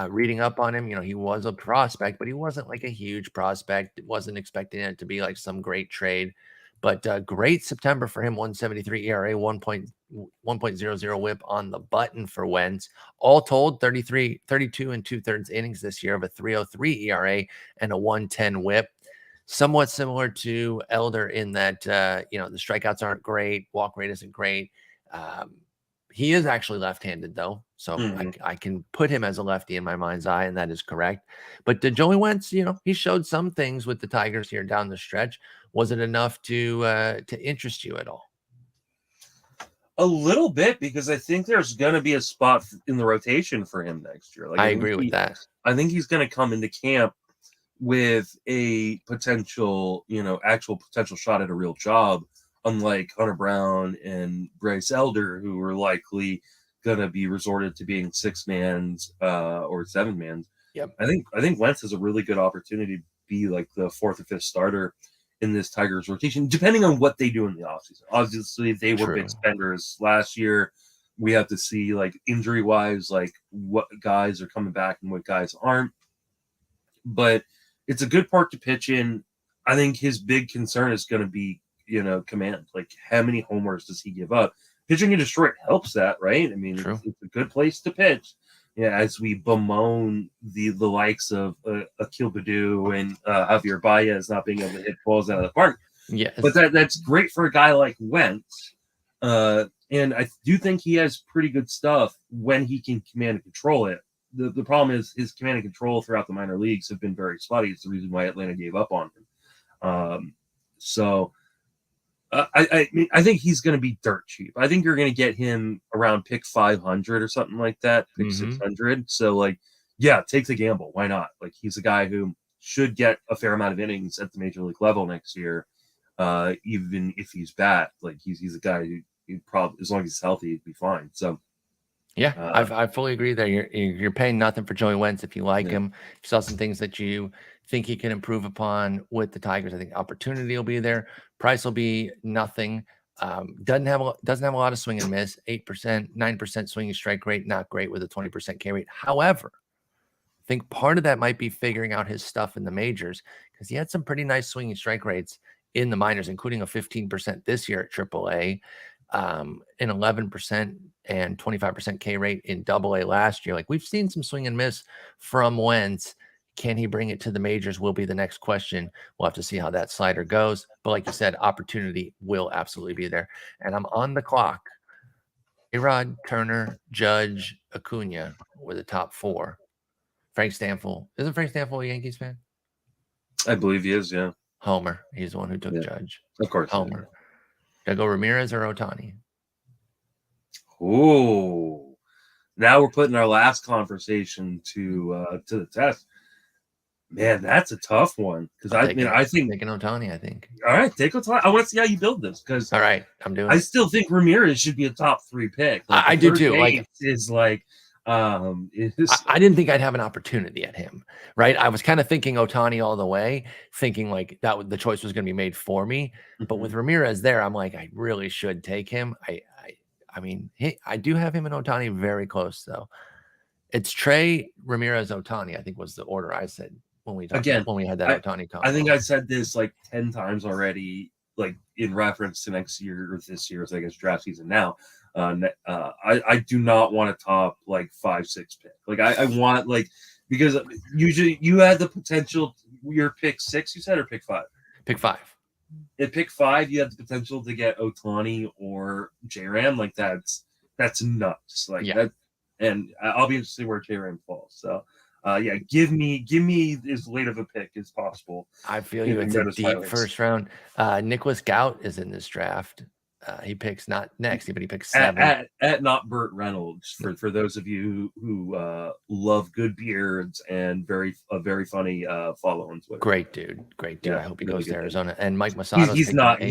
reading up on him, he was a prospect, but he wasn't like a huge prospect. Wasn't expecting it to be like some great trade. But great September for him, 1.73 ERA, 1.00 whip on the button for Wentz. All told, 32 and 2/3 innings this year of a 3.03 ERA and a 1.10 whip. Somewhat similar to Elder in that, the strikeouts aren't great. Walk rate isn't great. He is actually left-handed, though. So I can put him as a lefty in my mind's eye, and that is correct. But Joey Wentz, he showed some things with the Tigers here down the stretch. Was it enough to interest you at all? A little bit, because I think there's going to be a spot in the rotation for him next year. I agree with that. I think he's going to come into camp with a potential, actual potential shot at a real job, unlike Hunter Brown and Bryce Elder, who are likely going to be resorted to being 6-mans or 7-mans. Yep. I think Wentz has a really good opportunity to be like the 4th or 5th starter in this Tigers rotation, depending on what they do in the offseason. Obviously, they were big spenders last year. We have to see, like, injury-wise, like, what guys are coming back and what guys aren't. But it's a good park to pitch in. I think his big concern is going to be, command. Like, how many homers does he give up? Pitching in Detroit helps that, right? I mean, it's a good place to pitch. Yeah, as we bemoan the likes of Akil Baddoo and Javier Baez not being able to hit balls out of the park. Yes. But that's great for a guy like Wentz. And I do think he has pretty good stuff when he can command and control it. The problem is his command and control throughout the minor leagues have been very spotty. It's the reason why Atlanta gave up on him. I think he's going to be dirt cheap. I think you're going to get him around pick 500 or something like that, pick 600. So, like, yeah, take the gamble. Why not? Like, he's a guy who should get a fair amount of innings at the major league level next year, even if he's bad. Like, he's a guy who probably, as long as he's healthy, he'd be fine. So, yeah, I fully agree there. You're paying nothing for Joey Wentz if you like him. If you saw some things that you think he can improve upon with the Tigers, I think opportunity will be there. Price will be nothing. Doesn't have a lot of swing and miss. 8%, 9% swinging strike rate, not great with a 20% K rate. However, I think part of that might be figuring out his stuff in the majors, because he had some pretty nice swinging strike rates in the minors, including a 15% this year at AAA, an 11% and 25% K rate in AA last year. Like, we've seen some swing and miss from Wentz. Can he bring it to the majors will be the next question. We'll have to see how that slider goes. But like you said, opportunity will absolutely be there. And I'm on the clock. A-Rod, Turner, Judge, Acuna were the top 4. Frank Stanfield. Isn't Frank Stanfield a Yankees fan? I believe he is, yeah. Homer. He's the one who took Judge. Of course. Homer. Should I go Ramirez or Ohtani? Oh, now we're putting our last conversation to the test. Man, that's a tough one, because I think taking Ohtani. I think. All right, take Ohtani. I want to see how you build this, because all right, I'm doing. I still think Ramirez should be a top 3 pick. Like, I do too. Like, is like. I didn't think I'd have an opportunity at him, right? I was kind of thinking Ohtani all the way, thinking like that the choice was going to be made for me. But with Ramirez there, I'm like, I really should take him. I mean, I do have him and Ohtani very close, though. It's Trey, Ramirez, Ohtani, I think was the order I said when we talked, when we had that Ohtani combo. I think I said this like 10 times already, like in reference to next year or this year's, I guess, draft season now. I do not want to top like 5-6 pick. Like I want, like, because usually you had the potential, your pick 6, you said, or pick 5? Pick 5. At pick 5, you have the potential to get Ohtani or J-Ram. Like that's nuts. Like that, and I'll be interested where J-Ram falls. So give me as late of a pick as possible. I feel you. It's a deep first round. Nicholas Gout is in this draft. He picks not next, but he picks 7. At not Burt Reynolds, for those of you who love good beards and very funny follow on Twitter. Great dude. Yeah, I hope he goes to Arizona. And Mike Masato. He's not.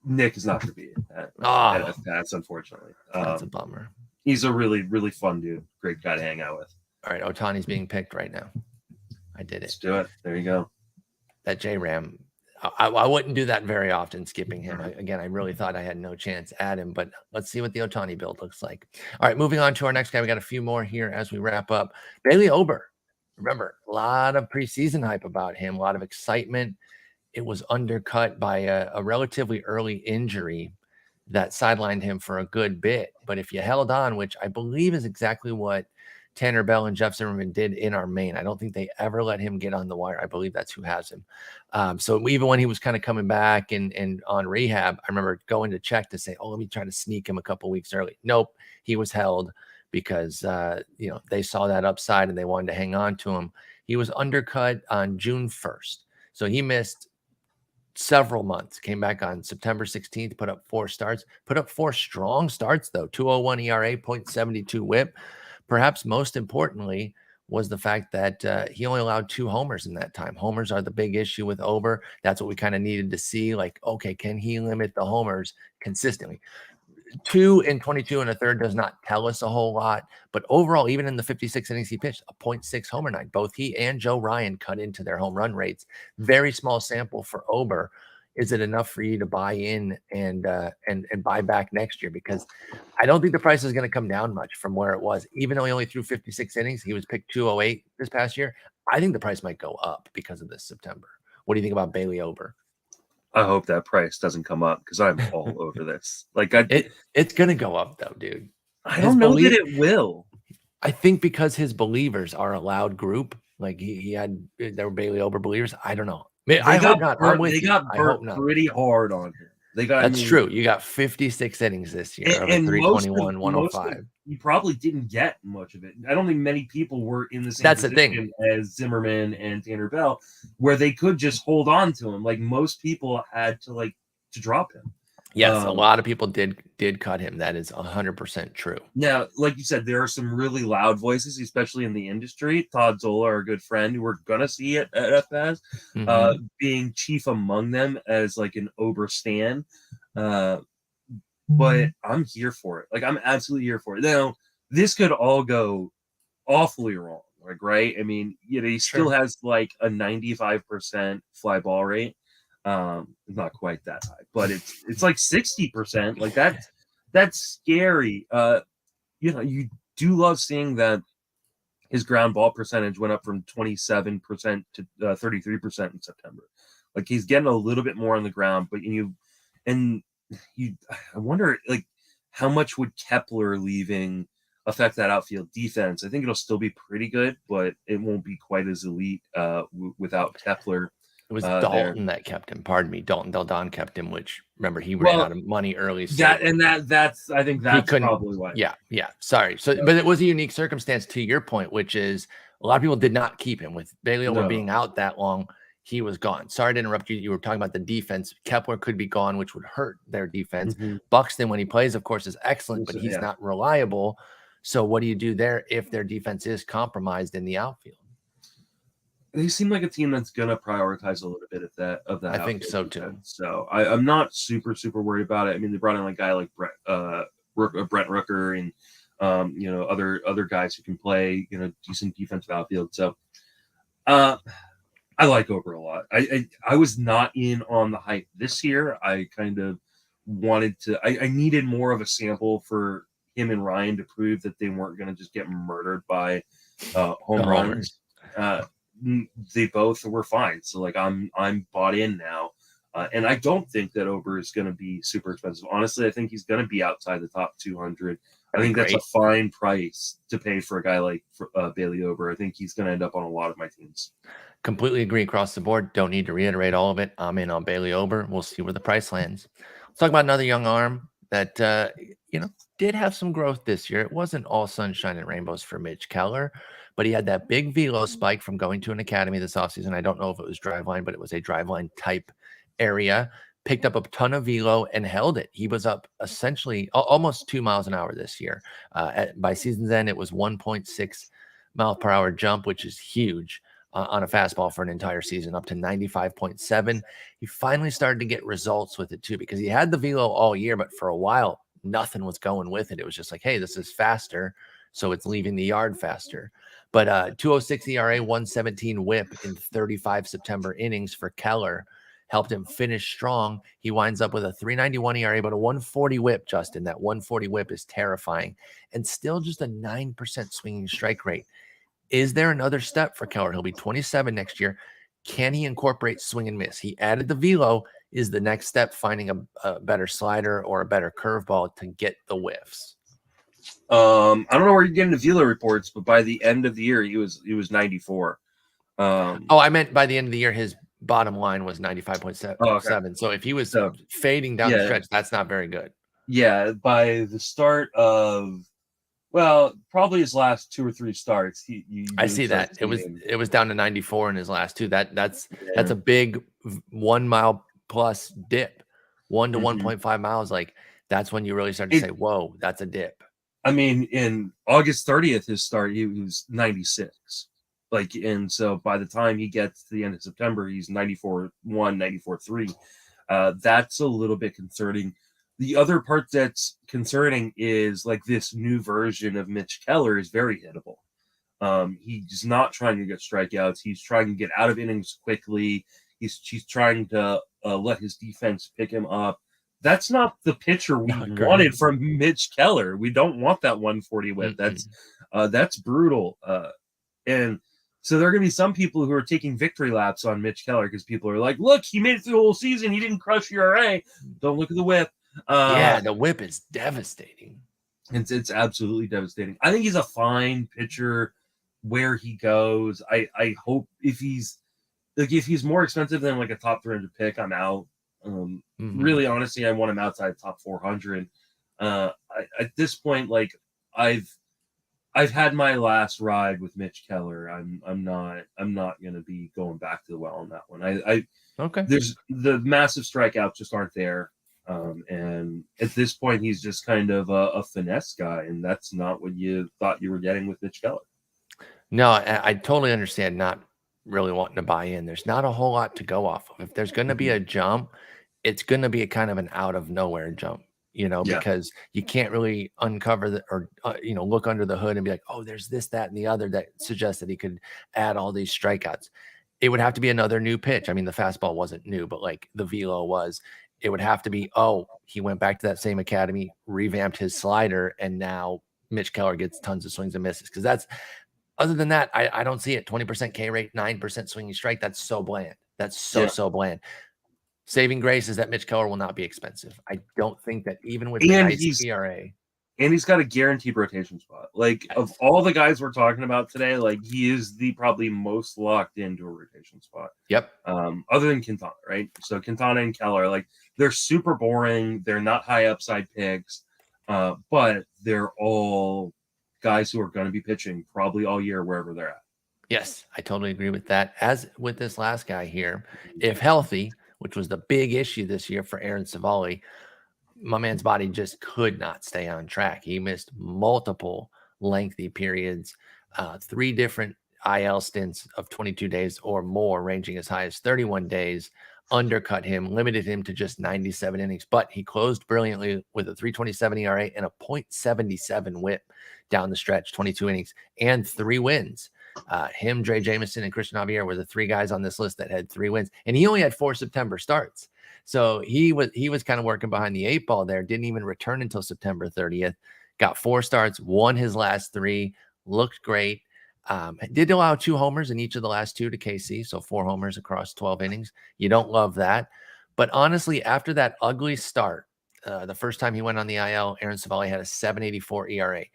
Nick is not going to be at Pats, unfortunately. That's a bummer. He's a really, really fun dude. Great guy to hang out with. All right, Ohtani's being picked right now. I did it. Let's do it. There you go. That J-Ram. I wouldn't do that very often, skipping him. I really thought I had no chance at him, but let's see what the Ohtani build looks like. All right, moving on to our next guy. We got a few more here as we wrap up. Bailey Ober. Remember, a lot of preseason hype about him, a lot of excitement. It was undercut by a relatively early injury that sidelined him for a good bit. But if you held on, which I believe is exactly what Tanner Bell and Jeff Zimmerman did in our main. I don't think they ever let him get on the wire. I believe that's who has him. So even when he was kind of coming back and on rehab, I remember going to check to say, oh, let me try to sneak him a couple weeks early. Nope. He was held because, they saw that upside and they wanted to hang on to him. He was undercut on June 1st. So he missed several months, came back on September 16th, put up 4 starts, put up 4 strong starts though, 2.01 ERA, 0.72 whip. Perhaps most importantly was the fact that he only allowed 2 homers in that time. Homers are the big issue with Ober. That's what we kind of needed to see. Like, okay, can he limit the homers consistently? 2 in 22 and a third does not tell us a whole lot, but overall, even in the 56 innings he pitched, a .6 homer night. Both he and Joe Ryan cut into their home run rates. Very small sample for Ober. Is it enough for you to buy in and buy back next year? Because I don't think the price is going to come down much from where it was. Even though he only threw 56 innings, he was picked 208 this past year. I think the price might go up because of this September. What do you think about Bailey Ober? I hope that price doesn't come up because I'm all over this. Like, it's going to go up though, dude. I don't know that it will. I think because his believers are a loud group. Like there were Bailey Ober believers. I don't know. I hope not. They got burnt pretty hard on him. That's true. You got 56 innings this year of a 321, 105. You probably didn't get much of it. I don't think many people were in the same That's the position thing. as Zimmerman and Tanner Bell, where they could just hold on to him. Like, most people had to drop him. Yes, a lot of people did cut him. That is 100% true. Now, like you said, there are some really loud voices, especially in the industry. Todd Zola, our good friend, who we're going to see at FPAS, being chief among them as like an Ober stan. But I'm here for it. Like, I'm absolutely here for it. Now, this could all go awfully wrong. Like, right? I mean, he still has like a 95% fly ball rate. Not quite that high, but it's like 60%. Like, that's scary. You do love seeing that his ground ball percentage went up from 27% to 33% in September. Like, he's getting a little bit more on the ground, but I wonder, like, how much would Kepler leaving affect that outfield defense? I think it'll still be pretty good, but it won't be quite as elite without Kepler. It was Dalton that kept him. Pardon me, Dalton Del Don kept him. Which, remember, he ran out of money early. So I think that's probably why. Yeah. Sorry. So, but it was a unique circumstance to your point, which is a lot of people did not keep him. With Bailey Ober being out that long, he was gone. Sorry to interrupt you. You were talking about the defense. Kepler could be gone, which would hurt their defense. Buxton, when he plays, of course, is excellent, but he's not reliable. So, what do you do there if their defense is compromised in the outfield? They seem like a team that's going to prioritize a little bit of that. I think so too. So I'm not super worried about it. I mean, they brought in a guy like Brent Rooker and other guys who can play decent defensive outfield. So I like Ober a lot. I was not in on the hype this year. I kind of wanted to. I needed more of a sample for him and Ryan to prove that they weren't going to just get murdered by home runs. They both were fine, so like I'm bought in now, and I don't think that Ober is going to be super expensive. Honestly, I think he's going to be outside the top 200. I think that's a fine price to pay for a guy like Bailey Ober. I think he's going to end up on a lot of my teams. Completely agree across the board. Don't need to reiterate all of it. I'm in on Bailey Ober. We'll see where the price lands. Let's talk about another young arm that did have some growth this year. It wasn't all sunshine and rainbows for Mitch Keller, but he had that big velo spike from going to an academy this offseason. I don't know if it was driveline, but it was a driveline type area. Picked up a ton of velo and held it. He was up essentially almost 2 miles an hour this year. By season's end, it was 1.6 mile per hour jump, which is huge on a fastball for an entire season, up to 95.7. He finally started to get results with it too, because he had the velo all year, but for a while, nothing was going with it. It was just like, hey, this is faster, so it's leaving the yard faster. But 2.06 ERA, 117 whip in 35 September innings for Keller helped him finish strong. He winds up with a 3.91 ERA, but a 140 whip, Justin. That 140 whip is terrifying. And still just a 9% swinging strike rate. Is there another step for Keller? He'll be 27 next year. Can he incorporate swing and miss? He added the velo. Is the next step finding a better slider or a better curveball to get the whiffs? I don't know where you're getting the velo reports, but by the end of the year, he was 94. I meant by the end of the year, his bottom line was 95.7. Okay. So if he was fading down the stretch, that's not very good. Yeah, by the start of, well, probably his last 2 or 3 starts. I see that it was down to 94 in his last 2. That's a big 1 mile plus dip, 1 to 1.5 miles. Like, that's when you really start to say, whoa, that's a dip. I mean, in August 30th, his start, he was 96. Like, and so by the time he gets to the end of September, he's 94-1, 94-3. That's a little bit concerning. The other part that's concerning is like this new version of Mitch Keller is very hittable. He's not trying to get strikeouts. He's trying to get out of innings quickly. He's trying to let his defense pick him up. That's not the pitcher we wanted from Mitch Keller. We don't want that 140 whip. That's brutal. And so there are going to be some people who are taking victory laps on Mitch Keller because people are like, look, he made it through the whole season. He didn't crush ERA. Don't look at the whip. The whip is devastating. It's absolutely devastating. I think he's a fine pitcher where he goes. I hope if he's more expensive than like a top 300 pick, I'm out. Really, honestly, I want him outside top 400. At this point, like I've had my last ride with Mitch Keller. I'm not going to be going back to the well on that one. There's the massive strikeouts just aren't there. And at this point, he's just kind of a finesse guy, and that's not what you thought you were getting with Mitch Keller. No, I totally understand not really wanting to buy in. There's not a whole lot to go off of. If there's going to be a jump, it's going to be a kind of an out of nowhere jump, because you can't really uncover look under the hood and be like, oh, there's this, that, and the other that suggests that he could add all these strikeouts. It would have to be another new pitch. I mean, the fastball wasn't new, but like the velo was. It would have to be, he went back to that same academy, revamped his slider, and now Mitch Keller gets tons of swings and misses. Because other than that, I don't see it. 20% K rate, 9% swinging strike. That's so bland. That's so bland. Saving grace is that Mitch Keller will not be expensive. I don't think that even with nice ERA. And he's got a guaranteed rotation spot. Like, of all the guys we're talking about today, like, he is the probably most locked into a rotation spot. Yep. Other than Quintana, right? So Quintana and Keller, like, they're super boring. They're not high upside picks, but they're all guys who are going to be pitching probably all year wherever they're at. Yes, I totally agree with that. As with this last guy here, if healthy, which was the big issue this year for Aaron Civale, my man's body just could not stay on track. He missed multiple lengthy periods, 3 different IL stints of 22 days or more, ranging as high as 31 days, undercut him, limited him to just 97 innings. But he closed brilliantly with a 3.27 ERA and a .77 whip down the stretch, 22 innings and 3 wins. Him, Drey Jameson, and Cristian Javier were the 3 guys on this list that had 3 wins, and he only had 4 September starts. So he was kind of working behind the 8 ball there. Didn't even return until September 30th. Got 4 starts, won his last 3, looked great. Did allow 2 homers in each of the last 2 to KC, so 4 homers across 12 innings. You don't love that. But honestly, after that ugly start, the first time he went on the IL, Aaron Civale had a 7.84 ERA.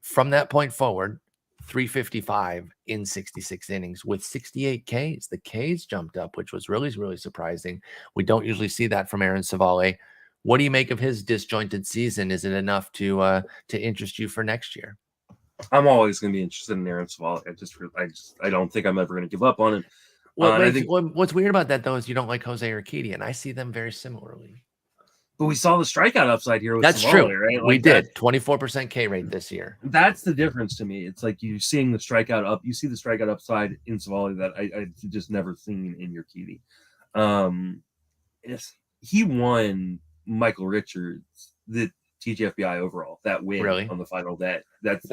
From that point forward, 355 in 66 innings with 68 Ks. The Ks jumped up, which was really, really surprising. We don't usually see that from Aaron Civale. What do you make of his disjointed season? Is it enough to interest you for next year? I'm always going to be interested in Aaron Civale. I don't think I'm ever going to give up on him. What's weird about that, though, is you don't like Jose Urquidy, and I see them very similarly. But we saw the strikeout upside here with That's Civale, true. right? Like we did. 24% K rate this year. That's the difference to me. It's like you're seeing the strikeout up. You see the strikeout upside in Civale that I just never seen in Urquidy. He won Michael Richards, the TGFBI overall, that win on the final day. That's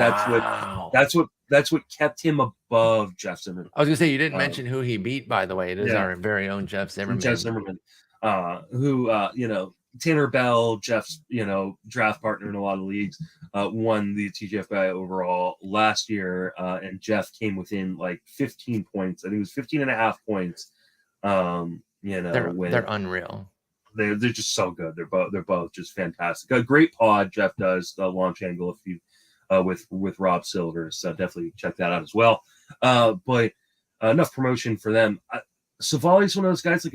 what kept him above Jeff Zimmerman. I was gonna say you didn't mention who he beat, by the way. It is our very own Jeff Zimmerman. Who Tanner Bell, Jeff's draft partner in a lot of leagues, won the TGFBI overall last year, and Jeff came within like 15 points. I think it was 15 and a half points. They're unreal. They're just so good. They're both just fantastic. A great pod Jeff does, the launch angle if you with Rob Silver, so definitely check that out as well. But enough promotion for them. Civale's one of those guys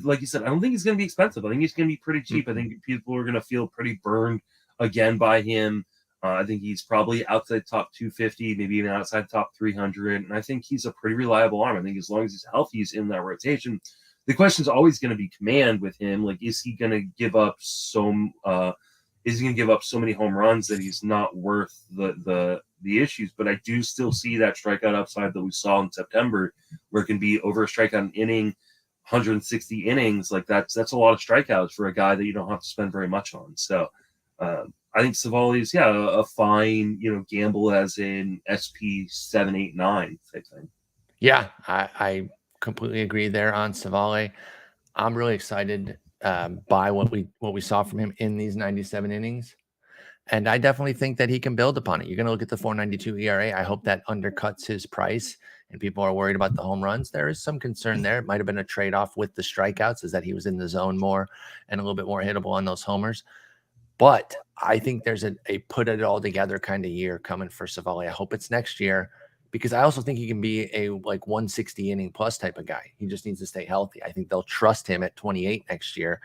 like you said, I don't think he's going to be expensive. I think he's going to be pretty cheap. I think people are going to feel pretty burned again by him. I think he's probably outside top 250, maybe even outside top 300. And I think he's a pretty reliable arm. I think as long as he's healthy, he's in that rotation. The question is always going to be command with him. Like, is he going to give up is he going to give up so many home runs that he's not worth the issues? But I do still see that strikeout upside that we saw in September, where it can be over a strikeout an inning, 160 innings. Like that's a lot of strikeouts for a guy that you don't have to spend very much on. So I think Civale is a fine gamble as in SP 7, 8, 9 type thing. Yeah, I completely agree there on Civale. I'm really excited by what we saw from him in these 97 innings. And I definitely think that he can build upon it. You're going to look at the 4.92 ERA. I hope that undercuts his price and people are worried about the home runs. There is some concern there. It might have been a trade-off with the strikeouts, is that he was in the zone more and a little bit more hittable on those homers. But I think there's a put it all together kind of year coming for Civale. I hope it's next year, because I also think he can be a like 160 inning plus type of guy. He just needs to stay healthy. I think they'll trust him at 28 next year.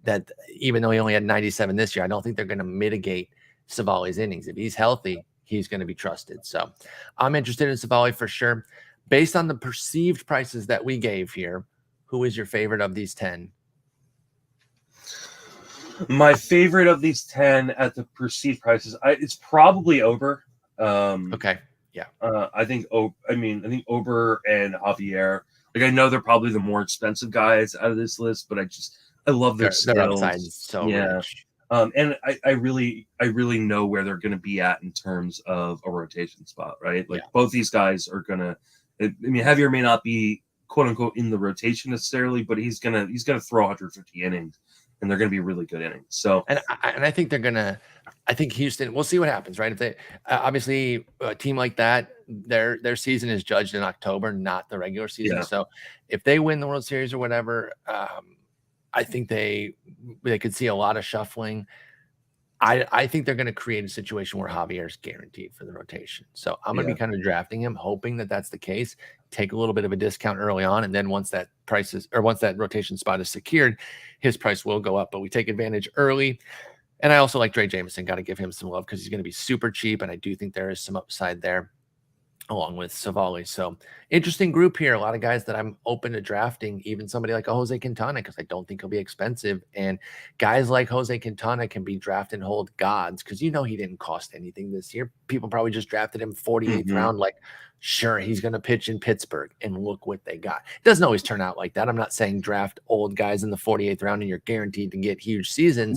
That even though he only had 97 this year, I don't think they're going to mitigate Civale's innings. If he's healthy, he's going to be trusted. So I'm interested in Civale for sure. Based on the perceived prices that we gave here, who is your favorite of these 10? My favorite of these 10 at the perceived prices, it's probably Ober. Okay. Yeah. I think Ober and Javier. Like, I know they're probably the more expensive guys out of this list, but I love their skills. Their upside is so rich. And I really know where they're going to be at in terms of a rotation spot, right? Like both these guys are going to. I mean, Javier may not be quote unquote in the rotation necessarily, but he's gonna throw 150 innings, and they're going to be really good innings. So, and I think they're gonna. I think Houston. We'll see what happens, right? If they obviously a team like that, their season is judged in October, not the regular season. Yeah. So, if they win the World Series or whatever, I think they could see a lot of shuffling. I think they're going to create a situation where Javier is guaranteed for the rotation. So I'm going to be kind of drafting him, hoping that that's the case. Take a little bit of a discount early on, and then once that rotation spot is secured, his price will go up. But we take advantage early. And I also like Dre Jameson. Got to give him some love because he's going to be super cheap, and I do think there is some upside there, along with Civale. So interesting group here. A lot of guys that I'm open to drafting, even somebody like a José Quintana, because I don't think he'll be expensive. And guys like José Quintana can be draft and hold gods, because he didn't cost anything this year. People probably just drafted him 48th round, like, sure, he's going to pitch in Pittsburgh, and look what they got. It doesn't always turn out like that. I'm not saying draft old guys in the 48th round and you're guaranteed to get huge seasons,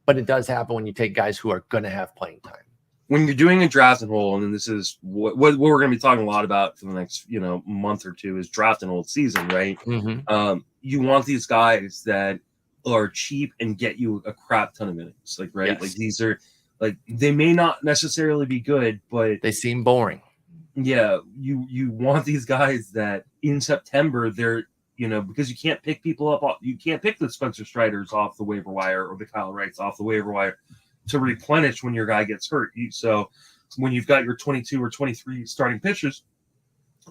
but it does happen when you take guys who are going to have playing time. When you're doing a draft and hold, and this is what we're going to be talking a lot about for the next month or two, is draft and hold season, right? You want these guys that are cheap and get you a crap ton of innings, like right. Like these are like, they may not necessarily be good, but they seem boring. Yeah, you want these guys that in September they're because you can't pick people up. You can't pick the Spencer Striders off the waiver wire or the Kyle Wrights off the waiver wire to replenish when your guy gets hurt. So when you've got your 22 or 23 starting pitchers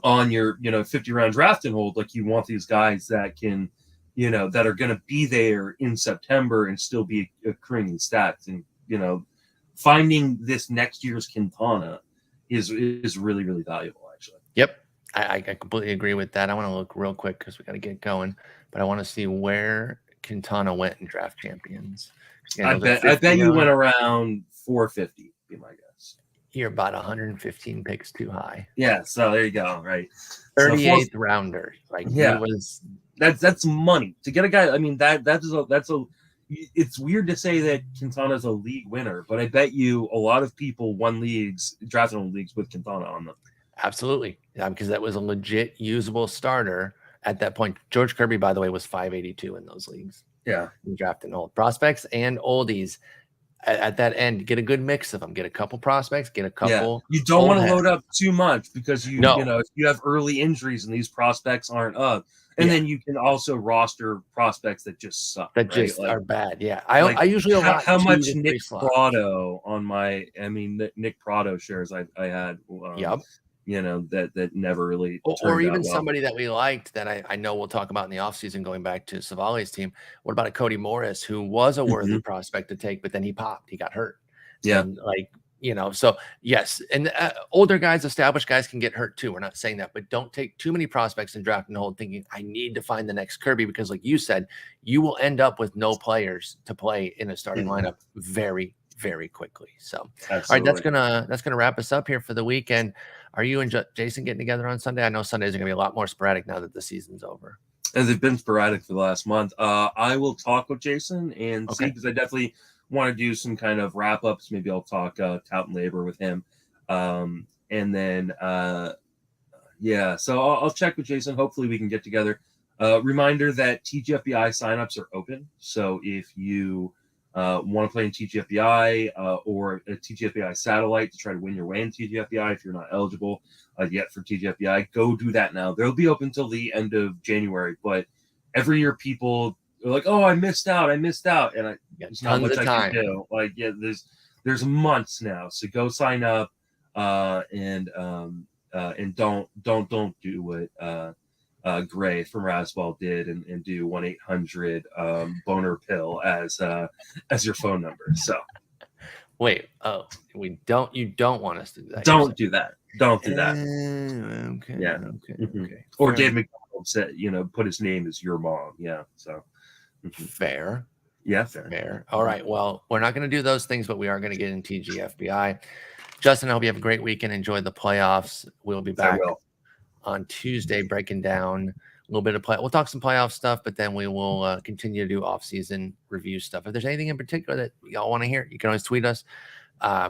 on your 50 round draft and hold, like, you want these guys that can that are going to be there in September and still be accruing stats. And finding this next year's Quintana is really, really valuable, actually. Yep, I completely agree with that. I want to look real quick because we got to get going, but I want to see where Quintana went in Draft Champions. I bet you went around 450, be my guess. You're about 115 picks too high. Yeah, so there you go, right? 38th rounder. Like, that's money to get a guy. I mean, that's a. It's weird to say that Quintana's a league winner, but I bet you a lot of people won leagues, drafting leagues with Quintana on them. Absolutely, because that was a legit usable starter at that point. George Kirby, by the way, was 582 in those leagues. Yeah, drafting old prospects and oldies at that end. Get a good mix of them. Get a couple prospects. Get a couple. Yeah. You don't want to load up too much, because you if you have early injuries and these prospects aren't up, and then you can also roster prospects that just suck. That just are bad. Yeah, I usually how much Nick Prado on my Nick Prado shares I had. That never really or even somebody that we liked that I know we'll talk about in the offseason, going back to Civale's team. What about a Cody Morris, who was a worthy prospect to take, but then he popped, he got hurt. Yeah. And like, So yes, and older guys, established guys can get hurt too. We're not saying that, but don't take too many prospects and draft and hold thinking I need to find the next Kirby, because like you said, you will end up with no players to play in a starting lineup very, very quickly. So Absolutely. all right, that's gonna wrap us up here for the weekend. Are you and Jason getting together on Sunday? I know Sundays are gonna be a lot more sporadic now that the season's over. And they've been sporadic for the last month. I will talk with Jason and see, because I definitely want to do some kind of wrap ups. Maybe I'll talk tout and labor with him. And then, so I'll check with Jason. Hopefully we can get together. Reminder that TGFBI signups are open. So if you want to play in TGFBI or a TGFBI satellite to try to win your way in TGFBI, if you're not eligible yet for TGFBI, go do that now. They'll be open till the end of January, but every year people are like, "Oh, I missed out," and there's not much I can do. Like, there's months now, so go sign up and don't do what Gray from Rasball did and do 1-800 boner pill as your phone number. So wait, you don't want us to do that. Don't do that. Okay. Yeah. Okay. Or Dave McDonald said, put his name as your mom. Yeah. So fair. Yeah, fair. All right. Well, we're not going to do those things, but we are going to get in TGFBI. Justin, I hope you have a great weekend. Enjoy the playoffs. We'll be back on Tuesday breaking down a little bit of play. We'll talk some playoff stuff, but then we will continue to do off-season review stuff. If there's anything in particular that y'all want to hear, you can always tweet us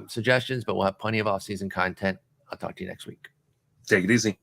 suggestions, but we'll have plenty of off-season content. I'll talk to you next week. Take it easy.